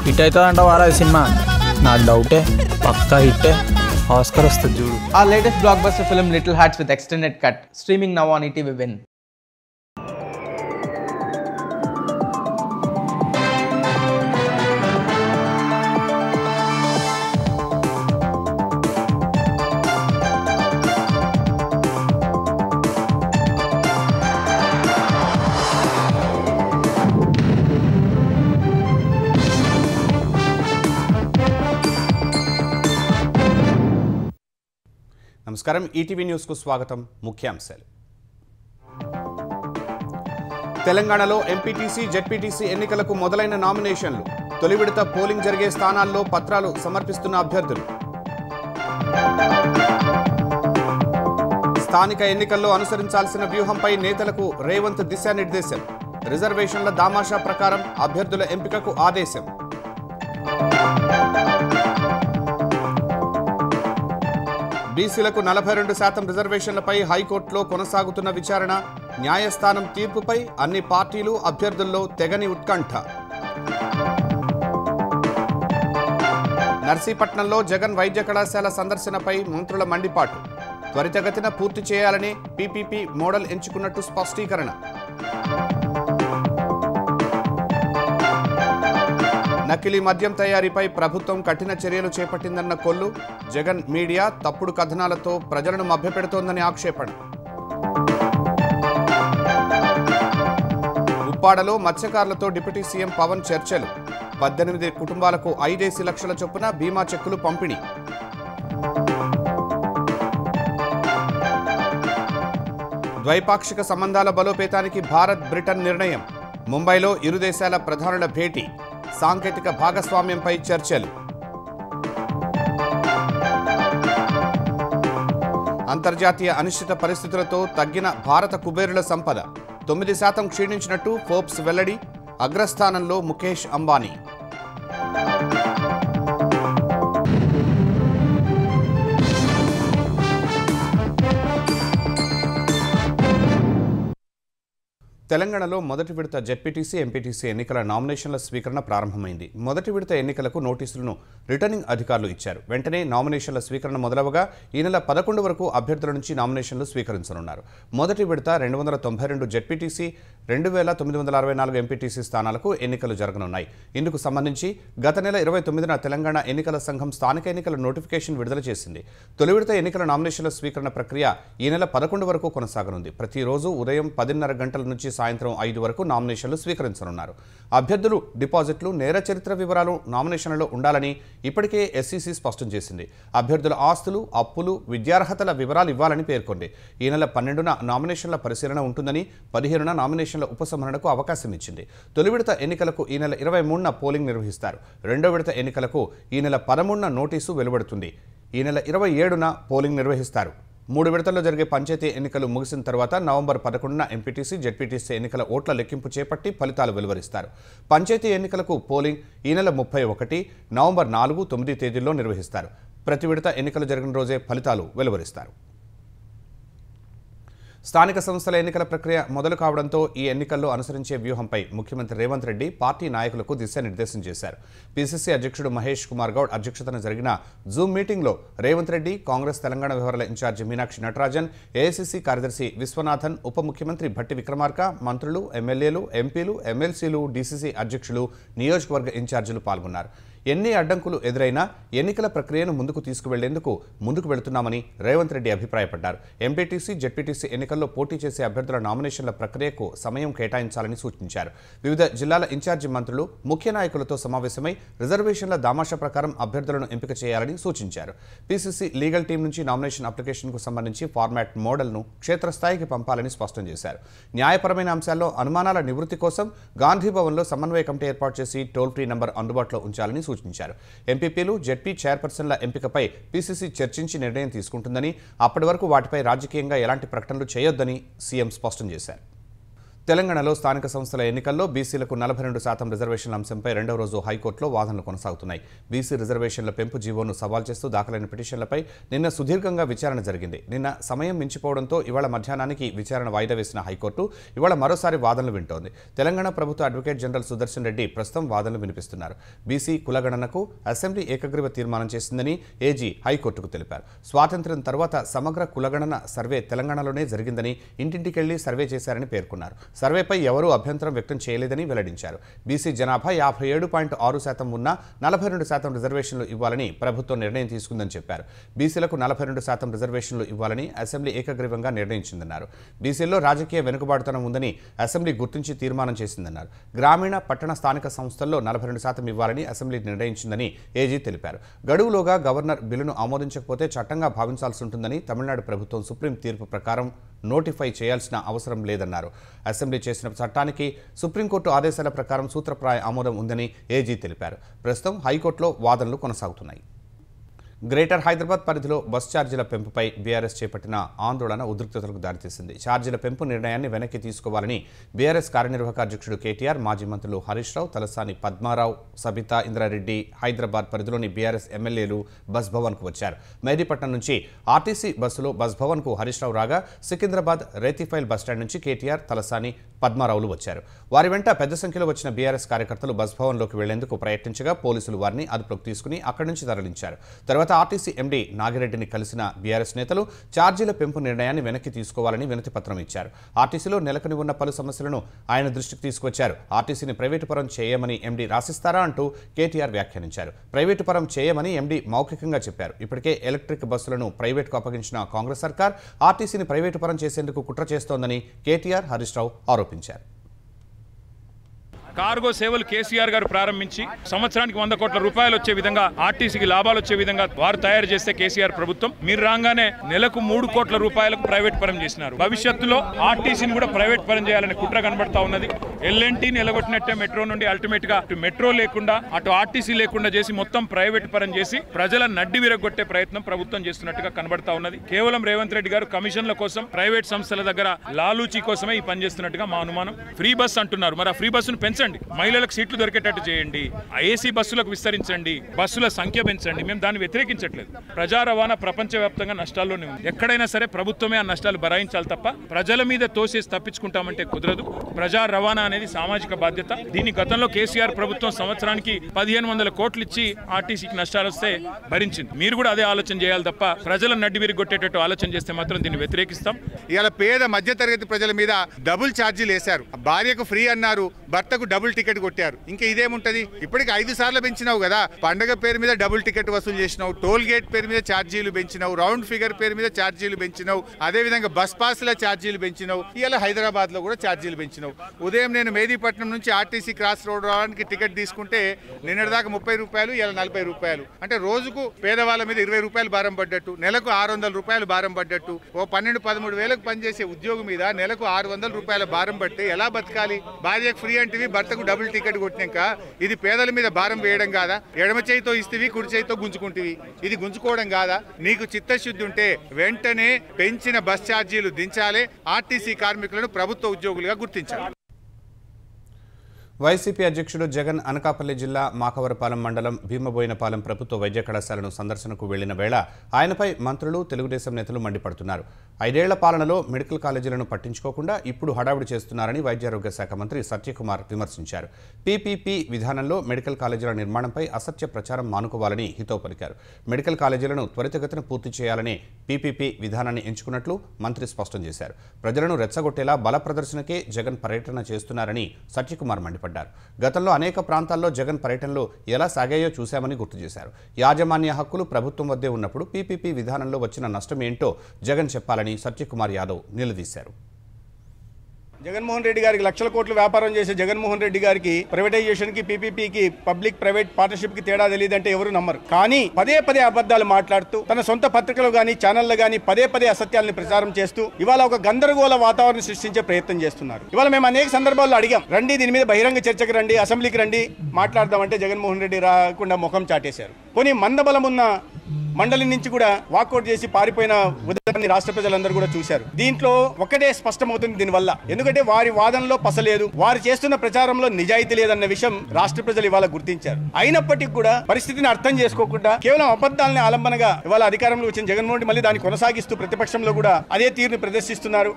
Hit అవుతుందంట వారా cinema నాకు డౌటే పక్కా హిట్టే ఆస్కర్ వస్తుంది చూడు. Our latest blockbuster film Little Hearts with extended cut streaming now on ETV Win. నమస్కారం ఈటీవీ న్యూస్కు స్వాగతం. ముఖ్యాంశాలు. తెలంగాణలో ఎంపీటీసీ జెడ్పీటీసీ ఎన్నికలకు మొదలైన నామినేషన్లు. తొలి విడత పోలింగ్ జరిగే స్థానాల్లో పత్రాలు సమర్పిస్తున్న అభ్యర్థులు. స్థానిక ఎన్నికల్లో అనుసరించాల్సిన వ్యూహంపై నేతలకు రేవంత్ దిశానిర్దేశం. రిజర్వేషన్ల దామాషా ప్రకారం అభ్యర్థుల ఎంపికకు ఆదేశం. బీసీలకు 42% రిజర్వేషన్లపై హైకోర్టులో కొనసాగుతున్న విచారణ. న్యాయస్థానం తీర్పుపై అన్ని పార్టీలు అభ్యర్థుల్లో తెగని ఉత్కంఠ. నర్సీపట్నంలో జగన్ వైద్య కళాశాల సందర్శనపై మంత్రుల మండిపాటు. త్వరితగతిన పూర్తి చేయాలని పీపీపీ మోడల్ ఎంచుకున్నట్టు స్పష్టీకరణ. నకిలీ మద్యం తయారీపై ప్రభుత్వం కఠిన చర్యలు చేపట్టిందన్న కొల్లు. జగన్ మీడియా తప్పుడు కథనాలతో ప్రజలను మభ్యపెడుతోందని ఆక్షేపణ. ఉప్పాడలో మత్స్యకారులతో డిప్యూటీ సీఎం పవన్ చర్చలు. 18 కుటుంబాలకు 5 లక్షల చొప్పున బీమా చెక్కులు పంపిణీ. ద్వైపాక్షిక సంబంధాల బలోపేతానికి భారత్ బ్రిటన్ నిర్ణయం. ముంబైలో ఇరు దేశాల ప్రధానుల భేటీ. సాంకేతిక భాగస్వామ్యంపై చర్చలు. అంతర్జాతీయ అనిశ్చిత పరిస్థితులతో తగ్గిన భారత కుబేరుల సంపద. 9% క్షీణించినట్టు ఫోర్బ్స్ వెల్లడి. అగ్రస్థానంలో ముఖేష్ అంబానీ. తెలంగాణలో మొదటి విడత జెడ్పీటీసీ ఎంపీటీసీ ఎన్నికల నామినేషన్ల స్వీకరణ ప్రారంభమైంది. మొదటి విడత ఎన్నికలకు నోటీసులను రిటర్నింగ్ అధికారులు ఇచ్చారు. వెంటనే నామినేషన్ల స్వీకరణ మొదలవగా ఈ నెల 11 వరకు అభ్యర్థుల నుంచి నామినేషన్లు స్వీకరించనున్నారు. మొదటి విడత 292 జెడ్పీటీసీ 2964 ఎంపీటీసీ స్థానాలకు ఎన్నికలు జరగనున్నాయి. ఇందుకు సంబంధించి గత నెల 29న తెలంగాణ ఎన్నికల సంఘం స్థానిక ఎన్నికల నోటిఫికేషన్ విడుదల చేసింది. తొలి విడత ఎన్నికల నామినేషన్ల స్వీకరణ ప్రక్రియ ఈ నెల 11 వరకు కొనసాగనుంది. ప్రతిరోజు ఉదయం 10:30 గంటల నుంచి సాయంత్రం 5 వరకు నామినేషన్లు స్వీకరించనున్నారు. అభ్యర్థులు డిపాజిట్లు, నేర చరిత్ర వివరాలు నామినేషన్లలో ఉండాలని ఇప్పటికే ఎస్సీసీ స్పష్టం చేసింది. అభ్యర్థుల ఆస్తులు, అప్పులు, విద్యార్హతల వివరాలు ఇవ్వాలని పేర్కొంది. ఈ నెల 12న నామినేషన్ల పరిశీలన ఉంటుందని, 15న నామినేషన్ల ఉపసంహరణకు అవకాశం ఇచ్చింది. తొలి విడత ఎన్నికలకు ఈ నెల 23న పోలింగ్ నిర్వహిస్తారు. రెండో విడత ఎన్నికలకు ఈ నెల 13న నోటీసు వెలువడుతుంది. ఈ నెల 27న పోలింగ్ నిర్వహిస్తారు. 3 విడతల్లో జరిగే పంచాయతీ ఎన్నికలు ముగిసిన తర్వాత నవంబర్ 11న ఎంపీటీసీ జెడ్పీటీసీ ఎన్నికల ఓట్ల లెక్కింపు చేపట్టి ఫలితాలు వెలువరిస్తారు. పంచాయతీ ఎన్నికలకు పోలింగ్ ఈ నెల 31, నవంబర్ 4, 9 తేదీల్లో నిర్వహిస్తారు. ప్రతి విడత ఎన్నికలు జరిగిన రోజే ఫలితాలు వెలువరిస్తారు. స్థానిక సంస్థల ఎన్నికల ప్రక్రియ మొదలు కావడంతో ఈ ఎన్నికల్లో అనుసరించే వ్యూహంపై ముఖ్యమంత్రి రేవంత్ రెడ్డి పార్టీ నాయకులకు దిశానిర్దేశం చేశారు. పీసీసీ అధ్యక్షుడు మహేష్ కుమార్ గౌడ్ అధ్యక్షతన జరిగిన జూమ్ మీటింగ్లో రేవంత్ రెడ్డి, కాంగ్రెస్ తెలంగాణ వ్యవహారాల ఇన్ఛార్జి మీనాక్షి నటరాజన్, ఏఐసీసీ కార్యదర్శి విశ్వనాథన్, ఉప ముఖ్యమంత్రి భట్టి విక్రమార్క, మంత్రులు, ఎమ్మెల్యేలు, ఎంపీలు, ఎమ్మెల్సీలు, డీసీసీ అధ్యక్షులు, నియోజకవర్గ ఇన్ఛార్జీలు పాల్గొన్నారు. ఎన్ని అడ్డంకులు ఎదురైనా ఎన్నికల ప్రక్రియను ముందుకు తీసుకువెళ్లేందుకు ముందుకు వెళుతున్నామని రేవంత్ రెడ్డి అభిప్రాయపడ్డారు. ఎంపీటీసీ జెడ్పీటీసీ ఎన్నికల్లో పోటీ చేసే అభ్యర్థుల నామినేషన్ల ప్రక్రియకు సమయం కేటాయించాలని సూచించారు. వివిధ జిల్లాల ఇన్ఛార్జి మంత్రులు, ముఖ్య నాయకులతో సమావేశమై రిజర్వేషన్ల దామాషా ప్రకారం అభ్యర్థులను ఎంపిక చేయాలని సూచించారు. పీసీసీ లీగల్ టీం నుంచి నామినేషన్ అప్లికేషన్కు సంబంధించి ఫార్మాట్ మోడల్ను క్షేత్రస్థాయికి పంపాలని స్పష్టం చేశారు. న్యాయపరమైన అంశాల్లో అనుమానాల నివృత్తి కోసం గాంధీభవన్లో సమన్వయ కమిటీ ఏర్పాటు చేసి టోల్ ఫ్రీ నంబర్ అందుబాటులో ఉంచాలని సూచించారు. ఎంపీపీలు, జెడ్పీ చైర్పర్సన్ల ఎంపికపై పీసీసీ చర్చించి నిర్ణయం తీసుకుంటుందని, అప్పటి వరకు వాటిపై రాజకీయంగా ఎలాంటి ప్రకటనలు చేయొద్దని సీఎం స్పష్టం చేశారు. తెలంగాణలో స్థానిక సంస్థల ఎన్నికల్లో బీసీలకు 42% రిజర్వేషన్ల అంశంపై రెండవ రోజు హైకోర్టులో వాదనలు కొనసాగుతున్నాయి. బీసీ రిజర్వేషన్ల పెంపు జీవోను సవాల్ చేస్తూ దాఖలైన పిటిషన్లపై నిన్న సుదీర్ఘంగా విచారణ జరిగింది. నిన్న సమయం మించిపోవడంతో ఇవాళ మధ్యాహ్నానికి విచారణ వాయిదా వేసిన హైకోర్టు ఇవాళ మరోసారి వాదనలు వింటోంది. తెలంగాణ ప్రభుత్వ అడ్వకేట్ జనరల్ సుదర్శన్ రెడ్డి ప్రస్తుతం వాదనలు వినిపిస్తున్నారు. బీసీ కులగణనకు అసెంబ్లీ ఏకగ్రీవ తీర్మానం చేసిందని ఏజీ హైకోర్టుకు తెలిపారు. స్వాతంత్ర్యం తర్వాత సమగ్ర కులగణన సర్వే తెలంగాణలోనే జరిగిందని, ఇంటింటికెళ్లి సర్వే చేశారని పేర్కొన్నారు. సర్వేపై ఎవరూ అభ్యంతరం వ్యక్తం చేయలేదని వెల్లడించారు. బీసీ జనాభా 57.6% ఉన్న 42% రిజర్వేషన్లు ఇవ్వాలని ప్రభుత్వం నిర్ణయం తీసుకుందని చెప్పారు. బీసీలకు 42% రిజర్వేషన్లు ఇవ్వాలని అసెంబ్లీ ఏకగ్రీవంగా నిర్ణయించిందన్నారు. బీసీల్లో రాజకీయ వెనుకబాటుతనం ఉందని అసెంబ్లీ గుర్తించి తీర్మానం చేసిందన్నారు. గ్రామీణ పట్టణ స్థానిక సంస్థల్లో 42% ఇవ్వాలని అసెంబ్లీ నిర్ణయించిందని ఏజీ తెలిపారు. గడువులోగా గవర్నర్ బిల్లును ఆమోదించకపోతే చట్టంగా భావించాల్సి ఉంటుందని తమిళనాడు ప్రభుత్వం సుప్రీం తీర్పు ప్రకారం నోటిఫై చేయాల్సిన అవసరం లేదన్నారు. అసెంబ్లీ చేసిన చట్టానికి సుప్రీంకోర్టు ఆదేశాల ప్రకారం సూత్రప్రాయ ఆమోదం ఉందని ఏజీ తెలిపారు. ప్రస్తుతం హైకోర్టులో వాదనలు కొనసాగుతున్నాయి. గ్రేటర్ హైదరాబాద్ పరిధిలో బస్ ఛార్జీల పెంపుపై బీఆర్ఎస్ చేపట్టిన ఆందోళన ఉద్రిక్తతలకు దారితీసింది. ఛార్జీల పెంపు నిర్ణయాన్ని వెనక్కి తీసుకోవాలని బీఆర్ఎస్ కార్యనిర్వాహక అధ్యక్షుడు కేటీఆర్, మాజీ మంత్రులు హరీష్ రావు, తలసాని పద్మారావు, సబితా ఇంద్రారెడ్డి హైదరాబాద్ పరిధిలోని బీఆర్ఎస్ ఎమ్మెల్యేలు బస్ భవన్కు వచ్చారు. మెహదీపట్నం నుంచి ఆర్టీసీ బస్సులో బస్ భవన్కు హరీష్ రావు రాగా, సికింద్రాబాద్ రేతిఫైల్ బస్టాండ్ నుంచి కేటీఆర్, తలసాని పద్మారావులు వచ్చారు. వారి వెంట పెద్ద సంఖ్యలో వచ్చిన బీఆర్ఎస్ కార్యకర్తలు బస్ భవన్లోకి వెళ్లేందుకు ప్రయత్నించగా పోలీసులు వారిని అదుపులోకి తీసుకుని అక్కడి నుంచి తరలించారు. తర్వాత ఆర్టీసీ ఎండీ నాగిరెడ్డిని కలిసిన బీఆర్ఎస్ నేతలు ఛార్జీల పెంపు నిర్ణయాన్ని వెనక్కి తీసుకోవాలని వినతి పత్రం ఇచ్చారు. ఆర్టీసీలో నెలకొని ఉన్న పలు సమస్యలను ఆయన దృష్టికి తీసుకొచ్చారు. ఆర్టీసీని ప్రైవేటు పరం చేయమని ఎండీ రాసిస్తారా అంటూ కేటీఆర్ వ్యాఖ్యానించారు. ప్రైవేటు పరం చేయమని ఎండీ మౌఖికంగా చెప్పారు. ఇప్పటికే ఎలక్ట్రిక్ బస్సులను ప్రైవేటుకు అప్పగించిన కాంగ్రెస్ సర్కార్ ఆర్టీసీని ప్రైవేటు పరం చేసేందుకు కుట్ర చేస్తోందని కేటీఆర్, హరీష్ రావు ఆరోపించారు. కార్గో సేవలు కేసీఆర్ గారు ప్రారంభించి సంవత్సరానికి 100 కోట్ల రూపాయలు వచ్చే విధంగా, ఆర్టీసీకి లాభాలు వచ్చే విధంగా వారు తయారు చేస్తే కేసీఆర్ ప్రభుత్వం మీరు రాగానే నెలకు 3 కోట్ల రూపాయలకు ప్రైవేట్ పరం చేసినారు. భవిష్యత్తులో ఆర్టీసీని కూడా ప్రైవేట్ పరం చేయాలని కుట్ర కనబడతా ఉన్నది. ఎల్ఎన్టీని నిలగొట్టినట్టే మెట్రో నుండి అల్టిమేట్ గా అటు మెట్రో లేకుండా అటు ఆర్టీసీ లేకుండా చేసి మొత్తం ప్రైవేట్ పరం చేసి ప్రజల నడ్డి విరగొట్టే ప్రయత్నం ప్రభుత్వం చేస్తున్నట్టుగా కనబడతా ఉన్నది. కేవలం రేవంత్ రెడ్డి గారు కమిషన్ల కోసం, ప్రైవేట్ సంస్థల దగ్గర లాలూచీ కోసమే ఈ పని చేస్తున్నట్టుగా మా అనుమానం. ఫ్రీ బస్ అంటున్నారు, మరి ఆ ఫ్రీ బస్సును పెంచండి, మహిళలకు సీట్లు దొరికేటట్టు చేయండి, ఏసీ బస్సులకు విస్తరించండి, బస్సుల సంఖ్య పెంచండి. మేము దాన్ని వ్యతిరేకించట్లేదు. ప్రజా రవాణా ప్రపంచవ్యాప్తంగా నష్టాల్లోనే ఉంది. ఎక్కడైనా సరే ప్రభుత్వమే ఆ నష్టాలు భరాయించాలి తప్ప ప్రజల మీద తోసేసి తప్పించుకుంటామంటే కుదరదు. ప్రజా రవాణా అనేది సామాజిక బాధ్యత. దీన్ని గతంలో కేసీఆర్ ప్రభుత్వం సంవత్సరానికి 1500 కోట్లు ఇచ్చి ఆర్టీసీకి నష్టాలు వస్తే భరించింది. మీరు కూడా అదే ఆలోచన చేయాలి తప్ప ప్రజల నడ్డి విరిగొట్టేటట్టు ఆలోచన చేస్తే మాత్రం దీన్ని వ్యతిరేకిస్తాం. ఇవాళ పేద మధ్యతరగతి ప్రజల మీద డబుల్ ఛార్జీలు వేశారు. భార్యకు ఫ్రీ అన్నారు, భర్తకు డబుల్ టికెట్ కొట్టారు. ఇంకా ఇదేముంటది? ఇప్పటికి 5 సార్లు పెంచినావు కదా. పండగ పేరు మీద డబుల్ టికెట్ వసూలు చేసినావు, టోల్ గేట్ పేరు మీద ఛార్జీలు పెంచినావు, రౌండ్ ఫిగర్ పేరు మీద ఛార్జీలు పెంచినావు, అదేవిధంగా బస్ పాస్ల ఛార్జీలు పెంచినావు. ఇవాళ హైదరాబాద్ లో కూడా ఛార్జీలు పెంచినావు. ఉదయం నేను మెహదీపట్నం నుంచి ఆర్టీసీ క్రాస్ రోడ్ రావడానికి టికెట్ తీసుకుంటే నిన్నటిదాకా 30 రూపాయలు, ఇవాళ 40 రూపాయలు. అంటే రోజుకు పేదవాళ్ళ మీద 20 రూపాయలు భారం పడ్డట్టు, నెలకు 600 రూపాయలు భారం పడ్డట్టు. ఓ 12-13 వేలకు పనిచేసే ఉద్యోగం మీద నెలకు 600 రూపాయల భారం పడితే ఎలా బతకాలి? భార్యకు ఫ్రీ అంటివి, భర్తకు డబుల్ టికెట్ కొట్టినాక ఇది పేదల మీద భారం వేయడం కాదా? ఎడమ చేయితో ఇస్తేవి, కుడి చేయితో గుంజుకుంటేవి. ఇది గుంజుకోవడం కాదా? నీకు చిత్తశుద్ధి ఉంటే వెంటనే పెంచిన బస్ ఛార్జీలు దించాలి. ఆర్టీసీ కార్మికులను ప్రభుత్వ ఉద్యోగులుగా గుర్తించాలి. వైసీపీ అధ్యక్షుడు జగన్ అనకాపల్లి జిల్లా మాకవరపాలెం మండలం భీమబోయినపాలెం ప్రభుత్వ వైద్య కళాశాలను సందర్శనకు వెళ్లిన వేళ ఆయనపై మంత్రులు, తెలుగుదేశం నేతలు మండిపడుతున్నారు. 5 ఏళ్ల పాలనలో మెడికల్ కాలేజీలను పట్టించుకోకుండా ఇప్పుడు హడావుడి చేస్తున్నారని వైద్యారోగ్య శాఖ మంత్రి సత్యకుమార్ విమర్శించారు. పీపీపీ విధానంలో మెడికల్ కాలేజీల నిర్మాణంపై అసత్య ప్రచారం మానుకోవాలని హితవు పలికారు. మెడికల్ కాలేజీలను త్వరితగతిన పూర్తి చేయాలని పీపీపీ విధానాన్ని ఎంచుకున్నట్లు మంత్రి స్పష్టం చేశారు. ప్రజలను రెచ్చగొట్టేలా బల ప్రదర్శనకే జగన్ పర్యటన చేస్తున్నారని సత్యకుమార్ మండిపడ్డారు. గతంలో అనేక ప్రాంతాల్లో జగన్ పర్యటనలు ఎలా సాగాయో చూశామని గుర్తు చేశారు. యాజమాన్య హక్కులు ప్రభుత్వం వద్దే ఉన్నప్పుడు పీపీపీ విధానంలో వచ్చిన నష్టం ఏంటో జగన్ చెప్పాలని సత్యకుమార్ యాదవ్ నిలదీశారు. జగన్మోహన్ రెడ్డి గారికి లక్షల కోట్లు వ్యాపారం చేసే జగన్మోహన్ రెడ్డి గారికి ప్రైవేటైజేషన్ కి, పీపీపీకి, పబ్లిక్ ప్రైవేట్ పార్ట్నర్షిప్ కి తేడా తెలియదంటే ఎవరు నమ్మరు. కానీ పదే అబద్ధాలు మాట్లాడుతూ తన సొంత పత్రికలు గానీ, ఛానళ్లు గానీ పదే అసత్యాలను ప్రచారం చేస్తూ ఇవాళ ఒక గందరగోళ వాతావరణం సృష్టించే ప్రయత్నం చేస్తున్నారు. ఇవాళ మేము అనేక సందర్భాల్లో అడిగాం, రండి దీని మీద బహిరంగ చర్చకు రండి, అసెంబ్లీకి రండి, మాట్లాడదామంటే జగన్మోహన్ రెడ్డి రాకుండా ముఖం చాటేశారు. కొన్ని మందబలం ఉన్న మండలి నుంచి కూడా వాకౌట్ చేసి పారిపోయిన ఉదాహరణ రాష్ట్ర ప్రజలందరూ కూడా చూశారు. దీంట్లో ఒకటే స్పష్టమవుతుంది దీనివల్ల, ఎందుకంటే వారి వాదనలో పసలేదు, వారు చేస్తున్న ప్రచారంలో నిజాయితీ లేదన్న విషయం రాష్ట్ర ప్రజలు ఇవాళ గుర్తించారు. అయినప్పటికీ కూడా పరిస్థితిని అర్థం చేసుకోకుండా కేవలం అబద్ధాలని ఆలంబనగా ఇవాళ అధికారంలో వచ్చిన జగన్మోహన్ రెడ్డి మళ్ళీ దాన్ని కొనసాగిస్తూ ప్రతిపక్షంలో కూడా అదే తీరుని ప్రదర్శిస్తున్నారు.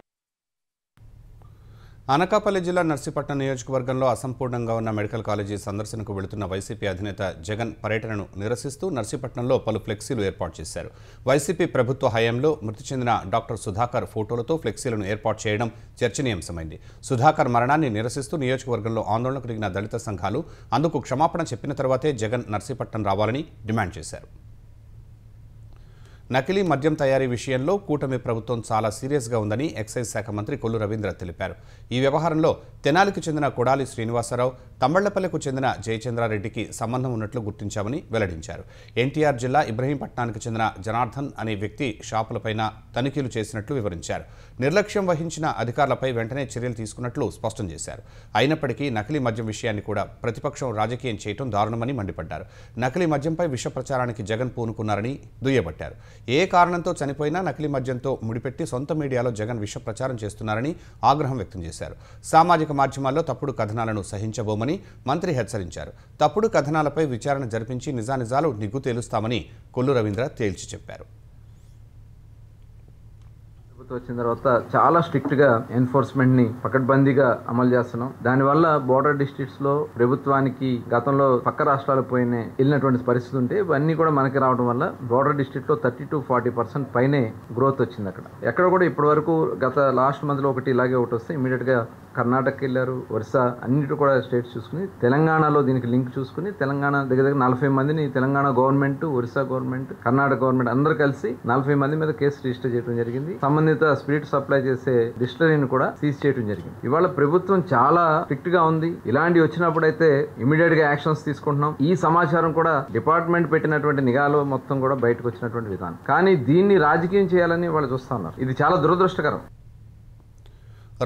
అనకాపల్లి జిల్లా నర్సీపట్నం నియోజకవర్గంలో అసంపూర్ణంగా ఉన్న మెడికల్ కాలేజీ సందర్శనకు వెళుతున్న వైసీపీ అధినేత జగన్ పర్యటనను నిరసిస్తూ నర్సీపట్నంలో పలు ఫ్లెక్సీలు ఏర్పాటు చేశారు. వైసీపీ ప్రభుత్వ హయాంలో మృతి చెందిన డాక్టర్ సుధాకర్ ఫోటోలతో ఫ్లెక్సీలను ఏర్పాటు చేయడం చర్చనీయాంశమైంది. సుధాకర్ మరణాన్ని నిరసిస్తూ నియోజకవర్గంలో ఆందోళనకు దిగిన దళిత సంఘాలు అందుకు క్షమాపణ చెప్పిన తర్వాతే జగన్ నర్సీపట్నం రావాలని డిమాండ్ చేశారు. నకిలీ మద్యం తయారీ విషయంలో కూటమి ప్రభుత్వం చాలా సీరియస్గా ఉందని ఎక్సైజ్ శాఖ మంత్రి కొల్లు రవీంద్ర తెలిపారు. ఈ వ్యవహారంలో తెనాలికి చెందిన కొడాలి శ్రీనివాసరావు, తమ్మళ్లపల్లెకు చెందిన జయచంద్రారెడ్డికి సంబంధం ఉన్నట్లు గుర్తించామని వెల్లడించారు. ఎన్టీఆర్ జిల్లా ఇబ్రహీంపట్నానికి చెందిన జనార్దన్ అనే వ్యక్తి షాపులపైన తనిఖీలు చేసినట్లు వివరించారు. నిర్లక్ష్యం వహించిన అధికారులపై వెంటనే చర్యలు తీసుకున్నట్లు స్పష్టం చేశారు. అయినప్పటికీ నకిలీ మద్యం విషయాన్ని కూడా ప్రతిపక్షం రాజకీయం చేయడం దారుణమని మండిపడ్డారు. నకిలీ మద్యంపై విష ప్రచారానికి జగన్ పూనుకున్నారని దుయ్యబట్టారు. ఏ కారణంతో చనిపోయినా నకిలీ మద్యంతో ముడిపెట్టి సొంత మీడియాలో జగన్ విష ప్రచారం చేస్తున్నారని ఆగ్రహం వ్యక్తం చేశారు. సామాజిక మాధ్యమాల్లో తప్పుడు కథనాలను సహించబోమని మంత్రి హెచ్చరించారు. తప్పుడు కథనాలపై విచారణ జరిపించి నిజానిజాలు నిగ్గు తేలుస్తామని కొల్లు రవీంద్ర తేల్చి చెప్పారు. వచ్చిన తర్వాత చాలా స్ట్రిక్ట్ గా ఎన్ఫోర్స్మెంట్ ని పకడ్బందీగా అమలు చేస్తున్నాం. దానివల్ల బోర్డర్ డిస్ట్రిక్ట్స్ లో ప్రభుత్వానికి గతంలో పక్క రాష్ట్రాలకు వెళ్ళినటువంటి పరిస్థితి ఉంటే ఇవన్నీ కూడా మనకి రావడం వల్ల బోర్డర్ డిస్ట్రిక్ట్ లో 30 to 40% పైనే గ్రోత్ వచ్చింది. ఎక్కడ కూడా ఇప్పటి వరకు గత లాస్ట్ మంత్ లో ఒకటి ఇలాగే ఒకటి వస్తే ఇమీడియట్ గా కర్ణాటక వెళ్ళారు, ఒరిస్సా అన్నిటి కూడా స్టేట్స్ చూసుకుని తెలంగాణలో దీనికి లింక్ చూసుకుని తెలంగాణ దగ్గర 40 మందిని Telangana government, Orissa government, Karnataka government అందరూ కలిసి 40 మంది మీద కేసు రిజిస్టర్ చేయడం జరిగింది. సంబంధిత స్పిరిట్ సప్లై చేసే డిస్టిలరీని కూడా సీజ్ చేయడం జరిగింది. ఇవాళ ప్రభుత్వం చాలా స్ట్రిక్ట్ గా ఉంది. ఇలాంటి వచ్చినప్పుడు అయితే ఇమీడియట్ గా యాక్షన్స్ తీసుకుంటున్నాం. ఈ సమాచారం కూడా డిపార్ట్మెంట్ పెట్టినటువంటి నిఘాలో మొత్తం కూడా బయటకు వచ్చినటువంటి విధానం. కానీ దీన్ని రాజకీయం చేయాలని వాళ్ళు చూస్తా ఉన్నారు. ఇది చాలా దురదృష్టకరం.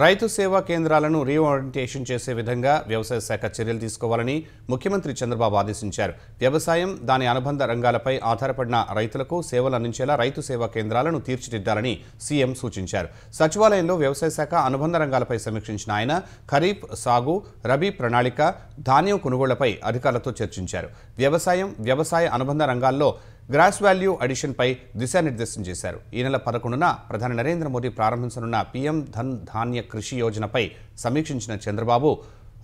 రైతు సేవా కేంద్రాలను రీఓరియంటేషన్ చేసే విధంగా వ్యవసాయ శాఖ చర్యలు తీసుకోవాలని ముఖ్యమంత్రి చంద్రబాబు ఆదేశించారు. వ్యవసాయం, దాని అనుబంధ రంగాలపై ఆధారపడిన రైతులకు సేవలు అందించేలా రైతు సేవా కేంద్రాలను తీర్చిదిద్దాలని సీఎం సూచించారు. సచివాలయంలో వ్యవసాయ శాఖ అనుబంధ రంగాలపై సమీక్షించిన ఆయన ఖరీఫ్ సాగు, రబీ ప్రణాళిక, ధాన్యం కొనుగోళ్లపై అధికారులతో చర్చించారు. వ్యవసాయ అనుబంధ రంగాల్లో గ్రాస్ వాల్యూ అడిషన్పై దిశానిర్దేశం చేశారు. ఈ నెల 11న ప్రధాని నరేంద్ర మోదీ ప్రారంభించనున్న పీఎం ధన్ ధాన్య కృషి యోజనపై సమీక్షించిన చంద్రబాబు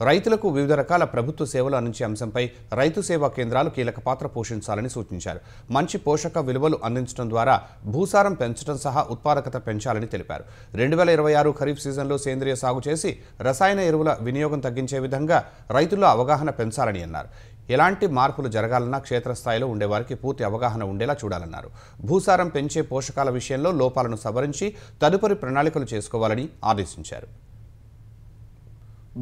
రైతులకు వివిధ రకాల ప్రభుత్వ సేవలు అందించే అంశంపై రైతు సేవా కేంద్రాలు కీలక పాత్ర పోషించాలని సూచించారు. మంచి పోషక విలువలు అందించడం ద్వారా భూసారం పెంచడం సహా ఉత్పాదకత పెంచాలని తెలిపారు. 2026 ఖరీఫ్ సీజన్లో సేంద్రియ సాగు చేసి రసాయన ఎరువుల వినియోగం తగ్గించే విధంగా రైతుల్లో అవగాహన పెంచాలని అన్నారు. ఎలాంటి మార్పులు జరగాలన్నా క్షేత్రస్థాయిలో ఉండేవారికి పూర్తి అవగాహన ఉండేలా చూడాలన్నారు. భూసారం పెంచే పోషకాల విషయంలో లోపాలను సవరించి తదుపరి ప్రణాళికలు చేసుకోవాలని ఆదేశించారు.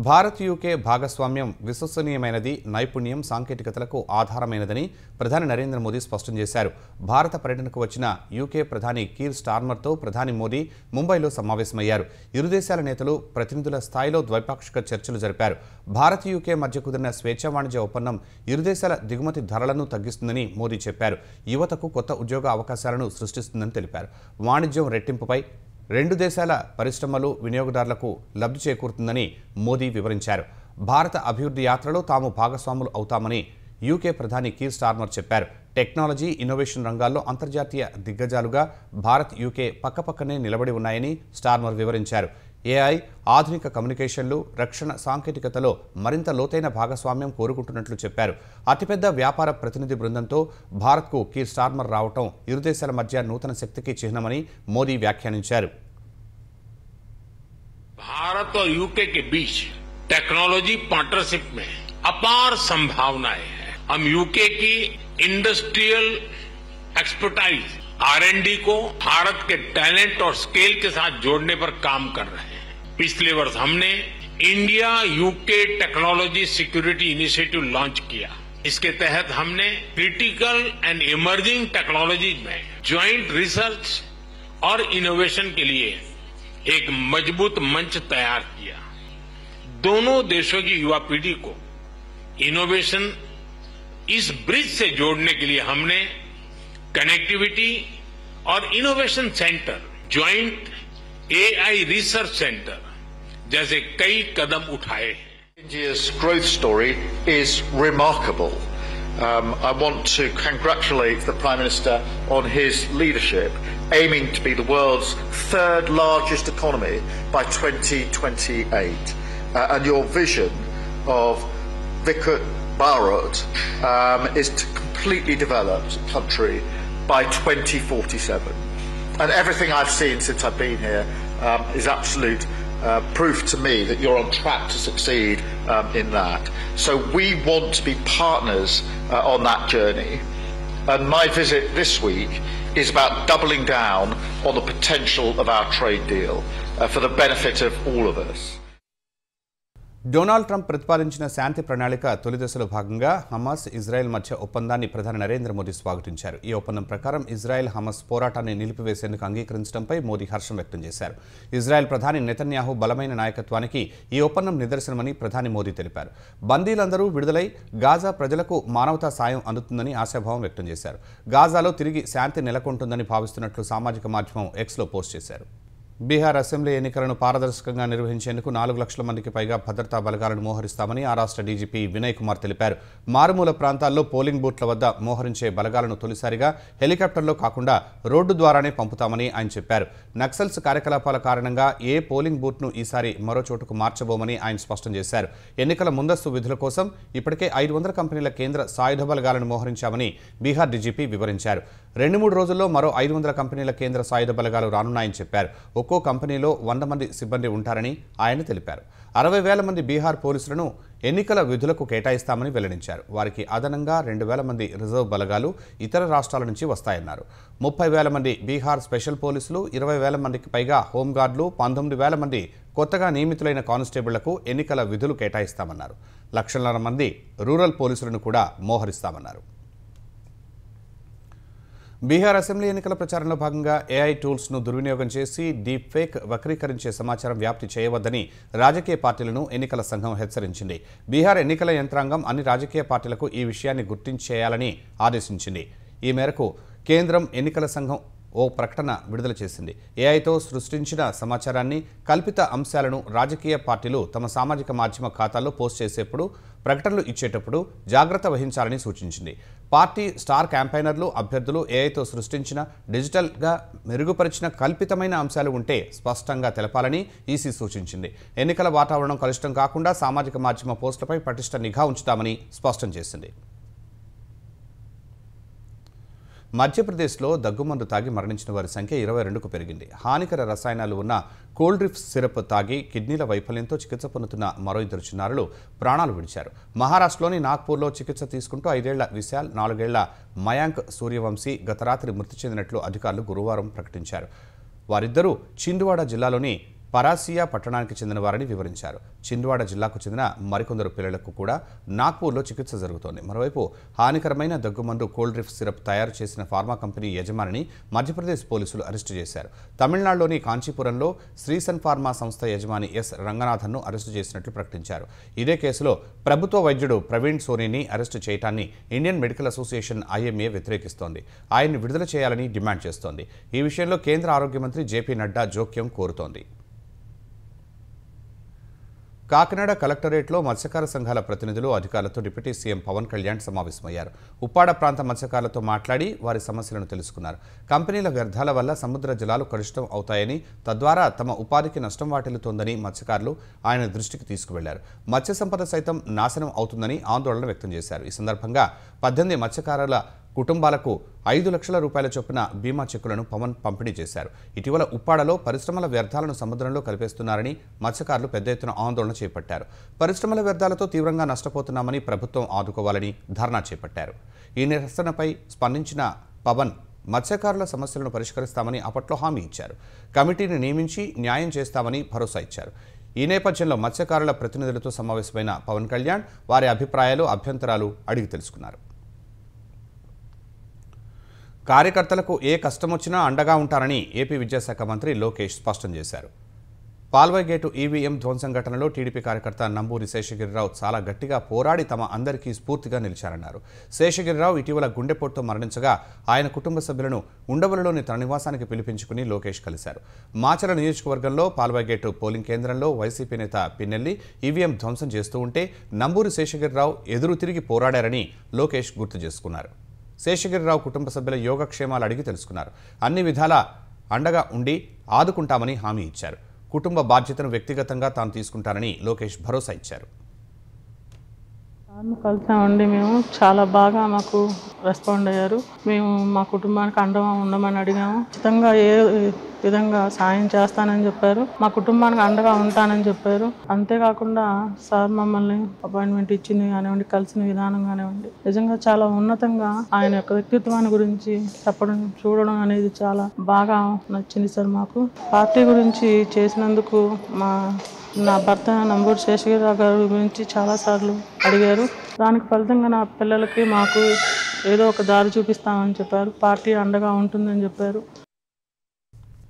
భారత్ యూకే భాగస్వామ్యం విశ్వసనీయమైనది, నైపుణ్యం, సాంకేతికతలకు ఆధారమైనదని ప్రధాని నరేంద్ర మోదీ స్పష్టం చేశారు. భారత పర్యటనకు వచ్చిన యూకే ప్రధాని కీర్ స్టార్మర్తో ప్రధాని మోదీ ముంబైలో సమావేశమయ్యారు. ఇరు దేశాల నేతలు ప్రతినిధుల స్థాయిలో ద్వైపాక్షిక చర్చలు జరిపారు. భారత్ యూకే మధ్య కుదిరిన స్వేచ్ఛా వాణిజ్య ఒప్పందం ఇరు దేశాల దిగుమతి ధరలను తగ్గిస్తుందని మోదీ చెప్పారు. యువతకు కొత్త ఉద్యోగ అవకాశాలను సృష్టిస్తుందని తెలిపారు. వాణిజ్యం రెట్టింపుపై రెండు దేశాల పరిశ్రమలు, వినియోగదారులకు లబ్ధి చేకూరుతుందని మోదీ వివరించారు. భారత అభివృద్ధి యాత్రలో తాము భాగస్వాములు అవుతామని యూకే ప్రధాని కీర్ స్టార్మర్ చెప్పారు. టెక్నాలజీ, ఇన్నోవేషన్ రంగాల్లో అంతర్జాతీయ దిగ్గజాలుగా భారత్, యూకే పక్కపక్కనే నిలబడి ఉన్నాయని స్టార్మర్ వివరించారు. ఏఐ, ఆధునిక కమ్యూనికేషన్లు, రక్షణ సాంకేతికతలో మరింత లోతైన భాగస్వామ్యం కోరుకుంటున్నట్లు చెప్పారు. అతిపెద్ద వ్యాపార ప్రతినిధి బృందంతో భారత్కు కీర్ స్టార్మర్ రావటం ఇరు దేశాల మధ్య నూతన శక్తికి చిహ్నమని మోదీ వ్యాఖ్యానించారు. भारत और यूके के बीच टेक्नोलॉजी पार्टनरशिप में अपार संभावनाएं हैं. हम यूके की इंडस्ट्रियल एक्सपर्टाइज R&D को भारत के टैलेंट और स्केल के साथ जोड़ने पर काम कर रहे हैं. पिछले वर्ष हमने India UK technology security initiative launch किया. इसके तहत हमने क्रिटिकल एंड इमर्जिंग टेक्नोलॉजीज में ज्वाइंट रिसर्च और इनोवेशन के लिए एक मजबूत मंच तैयार किया. दोनों देशों की युवा पीढ़ी को इनोवेशन इस ब्रिज से जोड़ने के लिए हमने कनेक्टिविटी और innovation centre, joint AI research centre जैसे कई कदम उठाए हैं. India's growth story is remarkable. I want to congratulate the Prime Minister on his leadership, aiming to be the world's third largest economy by 2028. And your vision of Vikrat Bharat is to completely develop the country by 2047. And everything I've seen since I've been here is absolute proof to me that you're on track to succeed in that. So we want to be partners on that journey. And my visit this week is about doubling down on the potential of our trade deal for the benefit of all of us. Donald Trump ప్రతిపాదించిన శాంతి ప్రణాళిక తొలి దశలో భాగంగా Hamas Israel మధ్య ఒప్పందాన్ని ప్రధాని నరేంద్ర మోదీ స్వాగతించారు. ఈ ఒప్పందం ప్రకారం ఇజ్రాయెల్ హమాస్ పోరాటాన్ని నిలిపివేసేందుకు అంగీకరించడంపై మోదీ హర్షం వ్యక్తం చేశారు. ఇజ్రాయెల్ ప్రధాని నెతన్యాహు బలమైన నాయకత్వానికి ఈ ఒప్పందం నిదర్శనమని ప్రధాని మోదీ తెలిపారు. బందీలందరూ విడుదలై గాజా ప్రజలకు మానవతా సాయం అందుతుందని ఆశాభావం వ్యక్తం చేశారు. గాజాలో తిరిగి శాంతి నెలకొంటుందని భావిస్తున్నట్లు సామాజిక మాధ్యమం ఎక్స్లో పోస్ట్ చేశారు. బీహార్ అసెంబ్లీ ఎన్నికలను పారదర్శకంగా నిర్వహించేందుకు 4 లక్షల మందికి పైగా భద్రతా బలగాలను మోహరిస్తామని ఆ రాష్ట్ర డీజీపీ వినయ్ కుమార్ తెలిపారు. మారుమూల ప్రాంతాల్లో పోలింగ్ బూత్ల వద్ద మోహరించే బలగాలను తొలిసారిగా హెలికాప్టర్లో కాకుండా రోడ్డు ద్వారానే పంపుతామని ఆయన చెప్పారు. నక్సల్స్ కార్యకలాపాల కారణంగా ఏ పోలింగ్ బూత్ను ఈసారి మరో చోటుకు మార్చబోమని ఆయన స్పష్టం చేశారు. ఎన్నికల ముందస్తు విధుల కోసం ఇప్పటికే 500 కంపెనీల కేంద్ర సాయుధ బలగాలను మోహరించామని బీహార్ డీజీపీ వివరించారు. 2-3 రోజుల్లో మరో 500 కంపెనీల కేంద్ర సాయుధ బలగాలు రానున్నాయని చెప్పారు. ఒక్కో కంపెనీలో 100 మంది సిబ్బంది ఉంటారని ఆయన తెలిపారు. 60,000 మంది బీహార్ పోలీసులను ఎన్నికల విధులకు కేటాయిస్తామని వెల్లడించారు. వారికి అదనంగా 2,000 మంది రిజర్వ్ బలగాలు ఇతర రాష్ట్రాల నుంచి వస్తాయన్నారు. 30,000 మంది బీహార్ స్పెషల్ పోలీసులు, 20,000 మందికి పైగా హోంగార్డులు, 19,000 మంది కొత్తగా నియమితులైన కానిస్టేబుళ్లకు ఎన్నికల విధులు కేటాయిస్తామన్నారు. 1,00,000 మంది రూరల్ పోలీసులను కూడా మోహరిస్తామన్నారు. బీహార్ అసెంబ్లీ ఎన్నికల ప్రచారంలో భాగంగా ఏఐ టూల్స్ను దుర్వినియోగం చేసి డీప్ ఫేక్ వక్రీకరించే సమాచారం వ్యాప్తి చేయవద్దని రాజకీయ పార్టీలను ఎన్నికల సంఘం హెచ్చరించింది. బీహార్ ఎన్నికల యంత్రాంగం అన్ని రాజకీయ పార్టీలకు ఈ విషయాన్ని గుర్తించేయాలని ఆదేశించింది. ఈ మేరకు కేంద్రం ఎన్నికల సంఘం ఓ ప్రకటన విడుదల చేసింది. ఏఐతో సృష్టించిన సమాచారాన్ని, కల్పిత అంశాలను రాజకీయ పార్టీలు తమ సామాజిక మాధ్యమ ఖాతాల్లో పోస్ట్ చేసేప్పుడు, ప్రకటనలు ఇచ్చేటప్పుడు జాగ్రత్త వహించాలని సూచించింది. పార్టీ స్టార్ క్యాంపెయినర్లు, అభ్యర్థులు ఏఐతో సృష్టించిన, డిజిటల్గా మెరుగుపరిచిన కల్పితమైన అంశాలు ఉంటే స్పష్టంగా తెలపాలని ఈసీ సూచించింది. ఎన్నికల వాతావరణం కలుషితం కాకుండా సామాజిక మాధ్యమ పోస్టులపై పటిష్ట నిఘా ఉంచుతామని స్పష్టం చేసింది. మధ్యప్రదేశ్లో దగ్గుమందు తాగి మరణించిన వారి సంఖ్య 22కు పెరిగింది. హానికర రసాయనాలు ఉన్న కోల్డ్ డ్రిప్ సిరప్ తాగి కిడ్నీల వైఫల్యంతో చికిత్స పొందుతున్న మరో 2 చిన్నారులు ప్రాణాలు విడిచారు. మహారాష్ట్రలోని నాగ్పూర్లో చికిత్స తీసుకుంటూ 5 ఏళ్ల విశాల్, 4 ఏళ్ల మయాంక్ సూర్యవంశీ గత రాత్రి మృతి చెందినట్లు అధికారులు గురువారం ప్రకటించారు. వారిద్దరూ చింద్వాడ జిల్లాలోని పరాసియా పట్టణానికి చెందిన వారని వివరించారు. చింద్వాడ జిల్లాకు చెందిన మరికొందరు పిల్లలకు కూడా నాగ్పూర్లో చికిత్స జరుగుతోంది. మరోవైపు హానికరమైన దగ్గుమందు కోల్డ్ డ్రిప్ సిరప్ తయారు చేసిన ఫార్మా కంపెనీ యజమానిని మధ్యప్రదేశ్ పోలీసులు అరెస్టు చేశారు. తమిళనాడులోని కాంచీపురంలో శ్రీసన్ ఫార్మా సంస్థ యజమాని ఎస్ రంగనాథన్ను అరెస్టు చేసినట్లు ప్రకటించారు. ఇదే కేసులో ప్రభుత్వ వైద్యుడు ప్రవీణ్ సోనీని అరెస్టు చేయడాన్ని ఇండియన్ మెడికల్ అసోసియేషన్ ఐఎంఏ వ్యతిరేకిస్తోంది. ఆయన్ని విడుదల చేయాలని డిమాండ్ చేస్తోంది. ఈ విషయంలో కేంద్ర ఆరోగ్య మంత్రి జేపీ నడ్డా జోక్యం కోరుతోంది. కాకినాడ కలెక్టరేట్లో మత్స్యకార సంఘాల ప్రతినిధులు, అధికారులతో డిప్యూటీ సీఎం పవన్ కళ్యాణ్ సమావేశమయ్యారు. ఉప్పాడ ప్రాంత మత్స్యకారులతో మాట్లాడి వారి సమస్యలను తెలుసుకున్నారు. కంపెనీల వ్యర్థాల వల్ల సముద్ర జలాలు కలుషితం అవుతాయని, తద్వారా తమ ఉపాధికి నష్టం వాటిల్లుతోందని మత్స్యకారులు ఆయన దృష్టికి తీసుకువెళ్లారు. మత్స్య సంపద సైతం నాశనం అవుతుందని ఆందోళన వ్యక్తం చేశారు. ఈ సందర్భంగా 18 మత్స్యకారుల కుటుంబాలకు 5 లక్షల రూపాయల చొప్పున బీమా చెక్కులను పవన్ పంపిణీ చేశారు. ఇటీవల ఉప్పాడలో పరిశ్రమల వ్యర్థాలను సముద్రంలో కలిపేస్తున్నారని మత్స్యకారులు పెద్ద ఎత్తున ఆందోళన చేపట్టారు. పరిశ్రమల వ్యర్థాలతో తీవ్రంగా నష్టపోతున్నామని, ప్రభుత్వం ఆదుకోవాలని ధర్నా చేపట్టారు. ఈ నిరసనపై స్పందించిన పవన్ మత్స్యకారుల సమస్యలను పరిష్కరిస్తామని అప్పట్లో హామీ ఇచ్చారు. కమిటీని నియమించి న్యాయం చేస్తామని భరోసా ఇచ్చారు. ఈ నేపథ్యంలో మత్స్యకారుల ప్రతినిధులతో సమావేశమైన పవన్ కళ్యాణ్ వారి అభిప్రాయాలు, అభ్యంతరాలు అడిగి తెలుసుకున్నారు. కార్యకర్తలకు ఏ కష్టం వచ్చినా అండగా ఉంటారని ఏపీ విద్యాశాఖ మంత్రి లోకేష్ స్పష్టం చేశారు. పాల్వాయి గేటు ఈవీఎం ధ్వంసం ఘటనలో టీడీపీ కార్యకర్త నంబూరి శేషగిరిరావు చాలా గట్టిగా పోరాడి తమ అందరికీ స్ఫూర్తిగా నిలిచారన్నారు. శేషగిరిరావు ఇటీవల గుండెపోటుతో మరణించగా ఆయన కుటుంబ సభ్యులను ఉండవల్లిలోని తన నివాసానికి పిలిపించుకుని లోకేష్ కలిశారు. మాచర్ల నియోజకవర్గంలో పాల్వాయి గేటు పోలింగ్ కేంద్రంలో వైసీపీ నేత పిన్నెల్లి ఈవీఎం ధ్వంసం చేస్తూ ఉంటే నంబూరి శేషగిరిరావు ఎదురు తిరిగి పోరాడారని లోకేష్ గుర్తు చేసుకున్నారు. శేషగిరిరావు కుటుంబ సభ్యుల యోగక్షేమాలు అడిగి తెలుసుకున్నారు. అన్ని విధాలా అండగా ఉండి ఆదుకుంటామని హామీ ఇచ్చారు. కుటుంబ బాధ్యతను వ్యక్తిగతంగా తాను తీసుకుంటానని లోకేష్ భరోసా ఇచ్చారు. కలిసామండి. మేము చాలా బాగా మాకు రెస్పాండ్ అయ్యారు. మేము మా కుటుంబానికి అండగా ఉండమని అడిగాము. ఖచ్చితంగా ఏ విధంగా సాయం చేస్తానని చెప్పారు. మా కుటుంబానికి అండగా ఉంటానని చెప్పారు. అంతేకాకుండా సార్ మమ్మల్ని అపాయింట్మెంట్ ఇచ్చింది కానివ్వండి, కలిసిన విధానం కానివ్వండి, నిజంగా చాలా ఉన్నతంగా ఆయన యొక్క వ్యక్తిత్వాన్ని గురించి చెప్పడం చూడడం అనేది చాలా బాగా నచ్చింది సార్. మాకు పార్టీ గురించి చేసినందుకు నా భర్త నంబూరి శేషగిరిరావు గారి గురించి చాలాసార్లు అడిగారు. దానికి ఫలితంగా నా పిల్లలకి మాకు ఏదో ఒక దారి చూపిస్తామని చెప్పారు. పార్టీ అండగా ఉంటుందని చెప్పారు.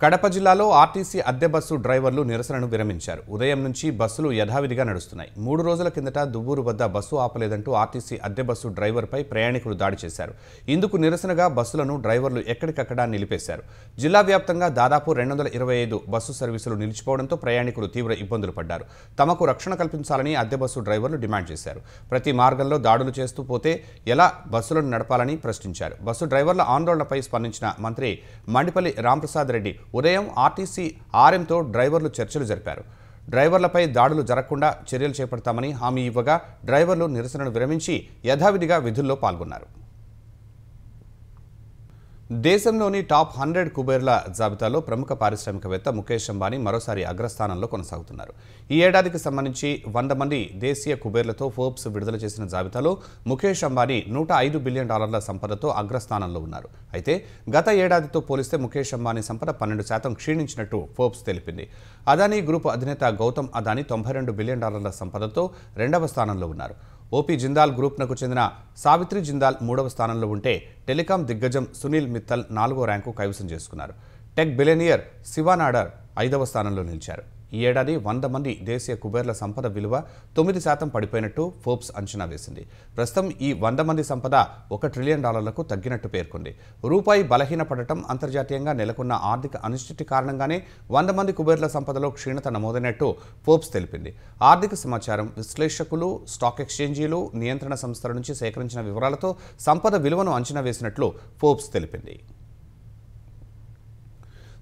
కడప జిల్లాలో ఆర్టీసీ అద్దె బస్సు డ్రైవర్లు నిరసనను విరమించారు. ఉదయం నుంచి బస్సులు యథావిధిగా నడుస్తున్నాయి. 3 రోజుల కిందట దువ్వూరు వద్ద బస్సు ఆపలేదంటూ ఆర్టీసీ అద్దె బస్సు డ్రైవర్పై ప్రయాణికులు దాడి చేశారు. ఇందుకు నిరసనగా బస్సులను డ్రైవర్లు ఎక్కడికక్కడ నిలిపేశారు. జిల్లా వ్యాప్తంగా దాదాపు 225 బస్సు సర్వీసులు నిలిచిపోవడంతో ప్రయాణికులు తీవ్ర ఇబ్బందులు పడ్డారు. తమకు రక్షణ కల్పించాలని అద్దె బస్సు డ్రైవర్లు డిమాండ్ చేశారు. ప్రతి మార్గంలో దాడులు చేస్తూ పోతే ఎలా బస్సులను నడపాలని ప్రశ్నించారు. బస్సు డ్రైవర్ల ఆందోళనపై స్పందించిన మంత్రి మండిపల్లి రాంప్రసాద్ రెడ్డి ఉదయం ఆర్టీసీ ఆర్ఎంతో డ్రైవర్లు చర్చలు జరిపారు. డ్రైవర్లపై దాడులు జరగకుండా చర్యలు చేపడతామని హామీ ఇవ్వగా డ్రైవర్లు నిరసనను విరమించి యథావిధిగా విధుల్లో పాల్గొన్నారు. దేశంలోని టాప్ 100 కుబేర్ల జాబితాలో ప్రముఖ పారిశ్రామికవేత్త ముఖేష్ అంబానీ మరోసారి అగ్రస్థానంలో కొనసాగుతున్నారు. ఈ ఏడాదికి సంబంధించి 100 మంది దేశీయ కుబేర్లతో ఫోర్బ్స్ విడుదల చేసిన జాబితాలో ముఖేష్ అంబానీ $105 బిలియన్ సంపదతో అగ్రస్థానంలో ఉన్నారు. అయితే గత ఏడాదితో పోలిస్తే ముఖేష్ అంబానీ సంపద 12% క్షీణించినట్టు ఫోర్బ్స్ తెలిపింది. అదానీ గ్రూప్ అధినేత గౌతమ్ అదానీ $92 బిలియన్ సంపదతో 2వ స్థానంలో ఉన్నారు. ఓపీ జిందాల్ గ్రూప్నకు చెందిన సావిత్రి జిందాల్ 3వ స్థానంలో ఉంటే టెలికాం దిగ్గజం సునీల్ మిత్తల్ 4వ ర్యాంకు కైవసం చేసుకున్నారు. టెక్ బిలియనియర్ శివ నాడార్ 5వ స్థానంలో నిలిచారు. ఈ ఏడాది 100 మంది దేశీయ కుబేర్ల సంపద విలువ 9% పడిపోయినట్టు ఫోర్బ్స్ అంచనా వేసింది. ప్రస్తుతం ఈ 100 మంది సంపద $1 ట్రిలియన్ తగ్గినట్టు పేర్కొంది. రూపాయి బలహీనపడటం, అంతర్జాతీయంగా నెలకొన్న ఆర్థిక అనిశ్చితి కారణంగానే 100 మంది కుబేర్ల సంపదలో క్షీణత నమోదైనట్టు ఫోర్బ్స్ తెలిపింది. ఆర్థిక సమాచారం, విశ్లేషకులు, స్టాక్ ఎక్స్చేంజీలు, నియంత్రణ సంస్థల నుంచి సేకరించిన వివరాలతో సంపద విలువను అంచనా వేసినట్లు ఫోర్బ్స్ తెలిపింది.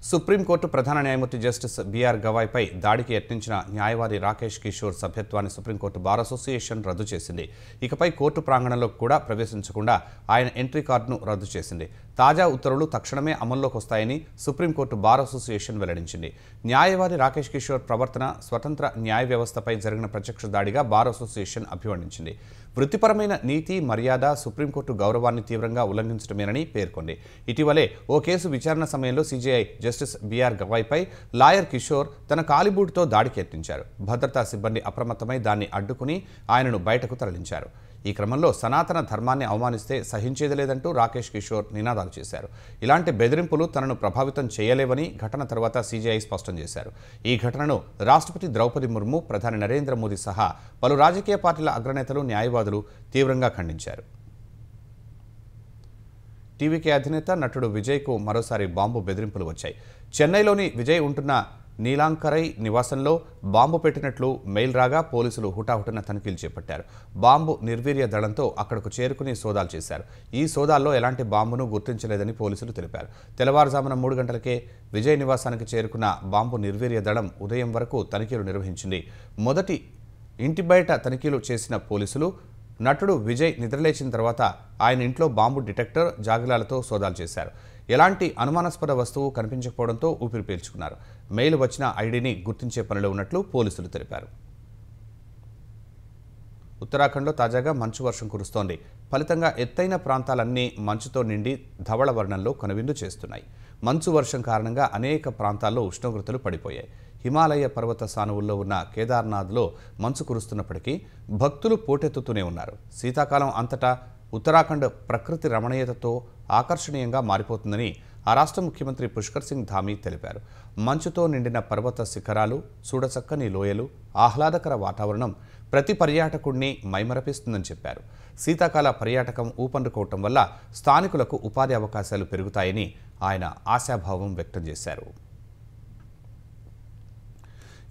సుప్రీంకోర్టు ప్రధాన న్యాయమూర్తి జస్టిస్ బిఆర్ గవాయ్పై దాడికి యత్నించిన న్యాయవాది రాకేష్ కిషోర్ సభ్యత్వాన్ని సుప్రీంకోర్టు బార్ అసోసియేషన్ రద్దు చేసింది. ఇకపై కోర్టు ప్రాంగణంలోకి కూడా ప్రవేశించకుండా ఆయన ఎంట్రీ కార్డును రద్దు చేసింది. తాజా ఉత్తర్వులు తక్షణమే అమల్లోకి వస్తాయని సుప్రీంకోర్టు బార్ అసోసియేషన్ వెల్లడించింది. న్యాయవాది రాకేష్ కిషోర్ ప్రవర్తన స్వతంత్ర న్యాయ వ్యవస్థపై జరిగిన ప్రత్యక్ష దాడిగా బార్ అసోసియేషన్ అభివర్ణించింది. వృత్తిపరమైన నీతి, మర్యాద, సుప్రీంకోర్టు గౌరవాన్ని తీవ్రంగా ఉల్లంఘించడమేనని పేర్కొంది. ఇటీవలే ఓ కేసు విచారణ సమయంలో సీజేఐ జస్టిస్ బిఆర్ గవాయ్పై లాయర్ కిషోర్ తన కాలిబూటుతో దాడికి యత్నించారు. భద్రతా సిబ్బంది అప్రమత్తమై దాన్ని అడ్డుకుని ఆయనను బయటకు తరలించారు. ఈ క్రమంలో సనాతన ధర్మాన్ని అవమానిస్తే సహించేది లేదంటూ రాకేష్ కిషోర్ నినాదాలు చేశారు. ఇలాంటి బెదిరింపులు తనను ప్రభావితం చేయలేవని ఘటన తర్వాత సీజేఐ స్పష్టం చేశారు. ఈ ఘటనను రాష్ట్రపతి ద్రౌపది ముర్ము, ప్రధాని నరేంద్ర మోదీ సహా పలు రాజకీయ పార్టీల అగ్రనేతలు, న్యాయవాదులు తీవ్రంగా ఖండించారు. టీవీకే అధినేత నటుడు విజయ్కు మరోసారి బాంబు బెదిరింపులు వచ్చాయి. చెన్నైలోని విజయ్ ఉంటున్న నీలాంకరై నివాసంలో బాంబు పెట్టినట్లు మెయిల్ రాగా పోలీసులు హుటాహుటిన తనిఖీలు చేపట్టారు. బాంబు నిర్వీర్య దళంతో అక్కడకు చేరుకుని సోదాలు చేశారు. ఈ సోదాల్లో ఎలాంటి బాంబును గుర్తించలేదని పోలీసులు తెలిపారు. తెల్లవారుజామున 3 గంటలకే విజయ్ నివాసానికి చేరుకున్న బాంబు నిర్వీర్య దళం ఉదయం వరకు తనిఖీలు నిర్వహించింది. మొదటి ఇంటి బయట తనిఖీలు చేసిన పోలీసులు నటుడు విజయ్ నిద్రలేచిన తర్వాత ఆయన ఇంట్లో బాంబు డిటెక్టర్, జాగిలాలతో సోదాలు చేశారు. ఎలాంటి అనుమానాస్పద వస్తువు కనిపించకపోవడంతో ఊపిరి పీల్చుకున్నారు. మెయిల్ వచ్చిన ఐడిని గుర్తించే పనిలో ఉన్నట్లు పోలీసులు తెలిపారు. ఉత్తరాఖండ్లో తాజాగా మంచు వర్షం కురుస్తోంది. ఫలితంగా ఎత్తైన ప్రాంతాలన్నీ మంచుతో నిండి ధవళ వర్ణంలో కనువిందు చేస్తున్నాయి. మంచు వర్షం కారణంగా అనేక ప్రాంతాల్లో ఉష్ణోగ్రతలు పడిపోయాయి. హిమాలయ పర్వత సానువుల్లో ఉన్న కేదార్నాథ్లో మంచు కురుస్తున్నప్పటికీ భక్తులు పోటెత్తుతూనే ఉన్నారు. శీతాకాలం అంతటా ఉత్తరాఖండ్ ప్రకృతి రమణీయతతో ఆకర్షణీయంగా మారిపోతుందని ఆ రాష్ట్ర ముఖ్యమంత్రి పుష్కర్ సింగ్ ధామీ తెలిపారు. మంచుతో నిండిన పర్వత శిఖరాలు, చూడచక్కని లోయలు, ఆహ్లాదకర వాతావరణం ప్రతి పర్యాటకుడిని మైమరపిస్తుందని చెప్పారు. శీతాకాల పర్యాటకం ఊపందుకోవటం వల్ల స్థానికులకు ఉపాధి అవకాశాలు పెరుగుతాయని ఆయన ఆశాభావం వ్యక్తం చేశారు.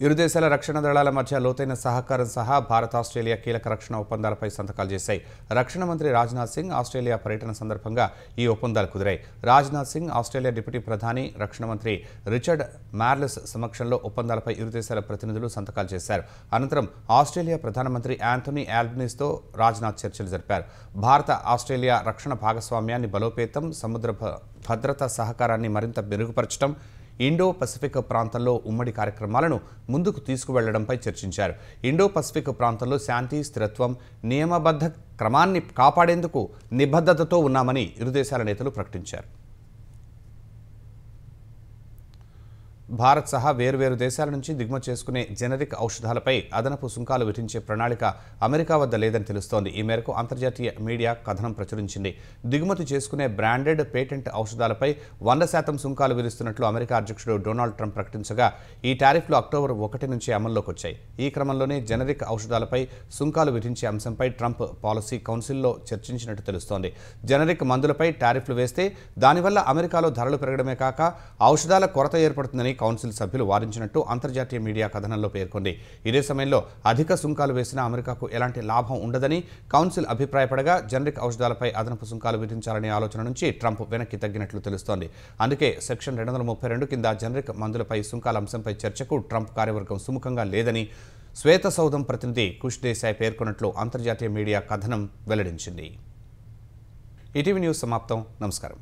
ఇరు దేశాల రక్షణ దళాల మధ్య లోతైన సహకారం సహా భారత్ ఆస్ట్రేలియా కీలక రక్షణ ఒప్పందాలపై సంతకాలు చేశాయి. రక్షణ మంత్రి రాజ్నాథ్ సింగ్ ఆస్ట్రేలియా పర్యటన సందర్భంగా ఈ ఒప్పందాలు కుదిరాయి. రాజ్నాథ్ సింగ్ ఆస్ట్రేలియా డిప్యూటీ ప్రధాని రక్షణ మంత్రి రిచర్డ్ మార్లెస్ సమక్షంలో ఒప్పందాలపై ఇరు దేశాల ప్రతినిధులు సంతకాలు చేశారు. అనంతరం ఆస్ట్రేలియా ప్రధానమంత్రి యాంథనీ ఆల్బనీస్తో రాజ్నాథ్ చర్చలు జరిపారు. భారత ఆస్ట్రేలియా రక్షణ భాగస్వామ్యాన్ని బలోపేతం, సముద్ర భద్రతా సహకారాన్ని మరింత మెరుగుపరచడం, ఇండో పసిఫిక్ ప్రాంతంలో ఉమ్మడి కార్యక్రమాలను ముందుకు తీసుకువెళ్లడంపై చర్చించారు. ఇండో పసిఫిక్ ప్రాంతంలో శాంతి, స్థిరత్వం, నియమబద్ధ క్రమాన్ని కాపాడేందుకు నిబద్ధతతో ఉన్నామని ఇరు దేశాల నేతలు ప్రకటించారు. భారత్ సహా వేర్వేరు దేశాల నుంచి దిగుమతి చేసుకునే జెనరిక్ ఔషధాలపై అదనపు సుంకాలు విధించే ప్రణాళిక అమెరికా వద్ద లేదని తెలుస్తోంది. ఈ మేరకు అంతర్జాతీయ మీడియా కథనం ప్రచురించింది. దిగుమతి చేసుకునే బ్రాండెడ్, పేటెంట్ ఔషధాలపై 100% సుంకాలు విధిస్తున్నట్లు అమెరికా అధ్యక్షుడు డొనాల్డ్ ట్రంప్ ప్రకటించగా ఈ టారిఫ్లు అక్టోబర్ 1 నుంచి అమల్లోకి వచ్చాయి. ఈ క్రమంలోనే జెనరిక్ ఔషధాలపై సుంకాలు విధించే అంశంపై ట్రంప్ పాలసీ కౌన్సిల్లో చర్చించినట్టు తెలుస్తోంది. జెనరిక్ మందులపై టారిఫ్లు వేస్తే దానివల్ల అమెరికాలో ధరలు పెరగడమే కాక ఔషధాల కొరత ఏర్పడుతుందని కౌన్సిల్ సభ్యులు వారించినట్టు అంతర్జాతీయ మీడియా కథనంలో పేర్కొంది. ఇదే సమయంలో అధిక సుంకాలు వేసినా అమెరికాకు ఎలాంటి లాభం ఉండదని కౌన్సిల్ అభిప్రాయపడగా జెనరిక్ ఔషధాలపై అదనపు సుంకాలు విధించాలనే ఆలోచన నుంచి ట్రంప్ వెనక్కి తగ్గినట్లు తెలుస్తోంది. అందుకే సెక్షన్ 232 కింద జెనరిక్ మందులపై సుంకాల అంశంపై చర్చకు ట్రంప్ కార్యవర్గం సుముఖంగా లేదని శ్వేత సౌధం ప్రతినిధి కుష్ దేశాయ్ పేర్కొన్నట్లు అంతర్జాతీయ మీడియా కథనం వెల్లడించింది. ఈటీవీ న్యూస్ సమాప్తం. నమస్కారం.